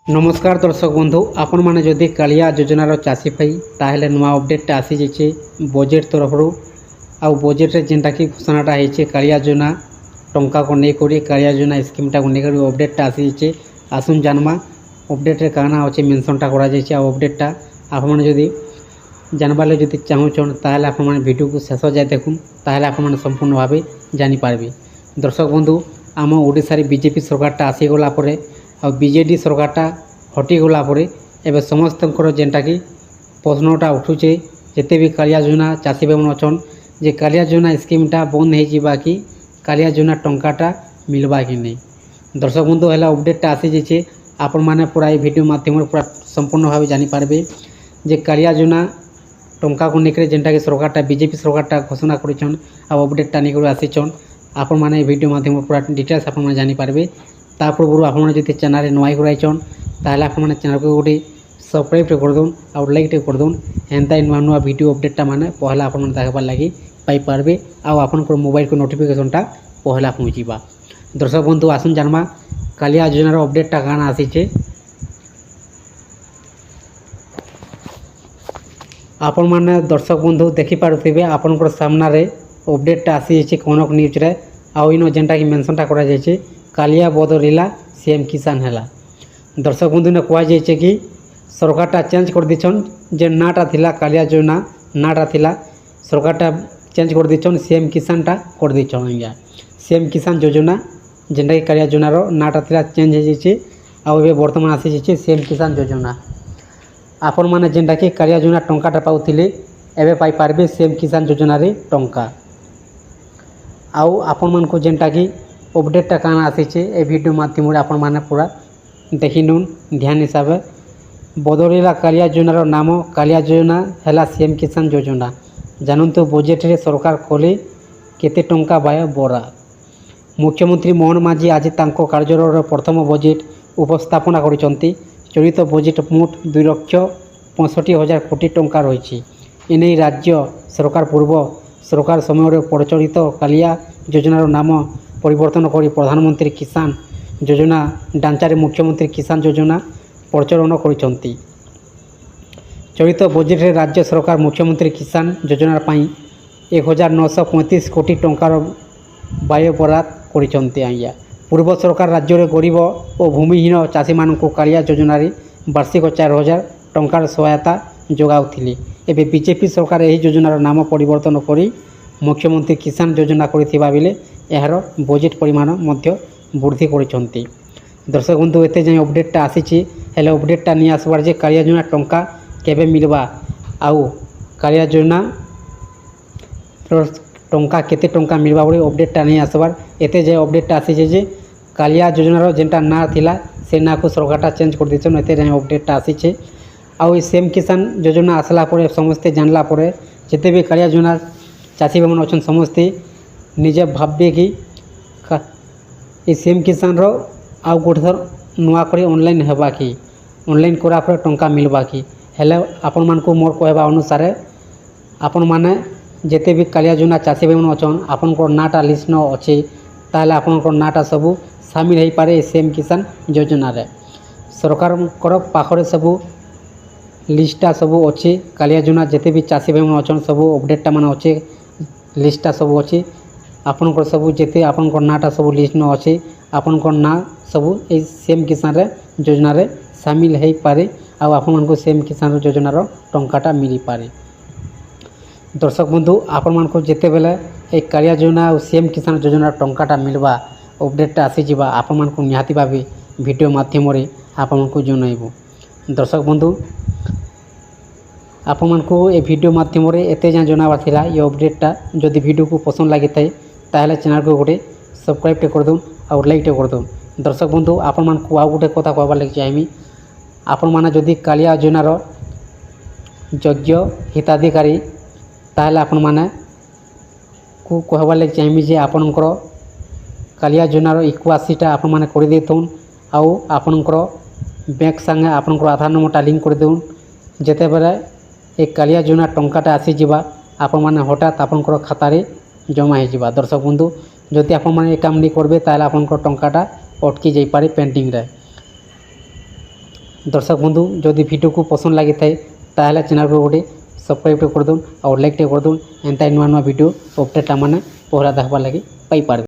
नमस्कार दर्शक बंधु आपण मैंने जदि कालिया योजनार चाषी भाई ताहले नुआ अपडेटा आसी जाइए बजेट तरफ आ बजेट जेनटा कि घोषणाटा होइए कालिया योजना टंका को लेकर कालिया योजना स्कीमटा को लेकर अपडेटा आसी जाइए आसुन जानमा अपडेट काना अच्छे मेनसनटा करा जाइए अपडेटा आपण जदि जानबार जदि चाहून ताहले आपण मैंने वीडियो को शेष जाए देखुन ताहले आपण मैंने संपूर्ण भाव जानीपारे। दर्शक बंधु आम ओडिशा बीजेपी सरकारटा आसीगला आ बीजेडी सरकारटा हटिगला एवं समस्त जेनटा कि प्रश्नटा उठुचे जिते भी कालिया योजना चाषी भाई अच्छन जे कालिया योजना स्कीमटा बंद हो कि कालिया योजना टंकाटा मिलवा कि नहीं। दर्शक बंधु है अपडेटा आसी जाइए आपण मैंने पूरा ये वीडियो माध्यम पूरा संपूर्ण भाव जानीपारे जे कालिया योजना टंका को लेकर जेनटा कि सरकारटा बीजेपी सरकारटा घोषणा कर अपडेटा नहीं आसीचन आपण मैंने वीडियो माध्यम पूरा डिटेल्स आप जानीपारे। ता पूर्व आपड़ी चैनल नुआई कराइछन ताहले आपने चैनल को गोटे सब्सक्राइब करदौन और लाइक करदौन एंता नुआ नुआ वीडियो अपडेटा माने पहला आपन देखबार लगी पाइपारे आप मोबाइल को नोटिफिकेशनटा पहला पहुँचवा। दर्शक बंधु आसन जानमा कालिया योजनार अपडेटा काना आसीचे आपण मैंने दर्शक बंधु देखिपे आपंकर सामने अपडेटा आसी जाइए कनक न्यूज रे आउ इन जेनटा कि मेंशनटा करा जाइए कालिया बदलिला सीएम किसान है। दर्शक बंधु ने कहुई कि सरकारटा चेंज कर दीछन जे नाटा थिला कालिया योजना नाटा थिला सरकारटा चेंज कर दीछन सीएम किसानटा कर दीछन आज्ञा सीएम किसान योजना जेनटा कि कालिया योजनार नाटा थिला चेंज हो जाइए आउ बर्तमान आसी जाइए सीएम किसान योजना आपण मैंने जेनटा कि कालिया योजना टंकाटा पाउथिले एबे पाई पारबे सीएम किसान योजना रे टंका आउ आपण मन को जेनटा कि अपडेटा काना आसीचे ए वीडियो माध्यम आपण मैंने पूरा देखी नून ध्यान हिसाब बदलिला कालिया योजनार नाम कालिया योजना है सीएम किसान योजना जानतु बजेट रे सरकार खोले केते टंका व्यय बरा। मुख्यमंत्री मोहन माझी आज तांको कार्यकालर प्रथम बजेट उपस्थापना करिसंती चलित बजेट मोट 2,65,000 कोटी टंका रही एने राज्य सरकार पूर्व सरकार समय प्रचलित कालिया योजनार नाम परिवर्तन कर प्रधानमंत्री किसान योजना ढांचारे मुख्यमंत्री किसान योजना प्रचलन कर चलित बजेट रे राज्य सरकार मुख्यमंत्री किसान योजना 1,935 कोटी टंकार व्यय बराद कर पूर्व सरकार राज्य में गरीब और भूमिहीन चाषी मानक कालिया योजना वार्षिक 4,000 टंकार सहायता जोगाउथिले एबे बीजेपी सरकार यही योजनार नाम परिवर्तन कर मुख्यमंत्री किसान योजना करथिबा बेले यार बजेट परिमाण मध्य वृद्धि करिसंती। दर्शक बंधु एते जाय अपडेटटा आसीची हेले अपडेटटा नहीं आसबार जे कालिया योजना टंका केबे मिलवा आउ कालिया योजना टंका केते टंका मिलवा बोली अपडेटटा नहीं आसबार एते जाय अपडेटटा आसीचे जे कालिया योजनार जेनटा ना थिला से ना को सरकारटा चेंज कर दिछन एते जाय अपडेटटा आसीचे आउ सीएम किसान योजना आसला परे समस्ते जानला परे जेते भी कालिया योजना चाषी भाई अच्छा समस्ते निजे भावे कि सीएम किसान आउ गोटे थर नुआ कर ऑनलाइन हेबा कि ऑनलाइन करा पर टंका मिलवा कि हेले आपण मान को मोर कहवा अनुसार आपण माने जेते भी कालिया योजना चाषी भाई अच्छन आपण नाटा लिस्ट न अच्छे ताहले आपण नाटा सबू सामिल हो पारे सीएम किसान योजना रे सरकार पाखरे सबू लिस्टा सबू अच्छे कालिया योजना जेते भी चाषी भाई अच्छन सबू अपडेटा मान अच्छे लिस्टा सबू अच्छे आपनकर सबू जेते आपनकर नाटा सबू लिस्ट न अच्छे आपनकर ना सबू ए सीएम किसान रे योजना रे शामिल हो पारे आ आपण मन को सीएम किसान योजनार टंकाटा मिली पारे। दर्शक बंधु आपण मन को जेते बेले ए कालिया योजना और सीएम किसान योजनार टंकाटा मिलवा अपडेटटा आसी जिबा आपण मन को निहाती भाबे वीडियो माध्यम रे आपण मन को जणाइबो। दर्शक बंधु आपण मन को ए वीडियो माध्यम रे एते जान जनाबार थिला ये अपडेटटा जदि वीडियो को पसंद लागि थाए ताहले चैनल को गोटे सब्सक्राइब टे कर दउन और लाइक टे कर दउन। दर्शक बंधु आपण मन को आ गोटे कथा कहबार लागि चाहेमी आपण माने जदि कालिया योजनार योग्य हिताधिकारी ताहले आपण माने को कहबार लागि चाहेमी जे आपनकर कालिया योजनार 81टा आपण माने कर देथुन आउ आपनकर बैंक संगे आपनकर आधार नंबरटा लिंक कर दउन जेते बेले एक कालिया योजना टंकाटा आसी जिबा आपण माने हठात आपनकर खाता रे जमा हो जावा। दर्शक बंधु जदि आपण माने काम नहीं करबे ताहले आपनकर टंकाटा अटकी जाई पारे पेंडिंग रे। दर्शक बंधु जदि भिडियो को पसंद लगी थाए ताहले चैनल को गोटे सब्सक्राइब कर दून और लाइक कर दून एंता नुआ नुआ भिडियो अपडेट मैंने पहला देखा लगी पाई पार।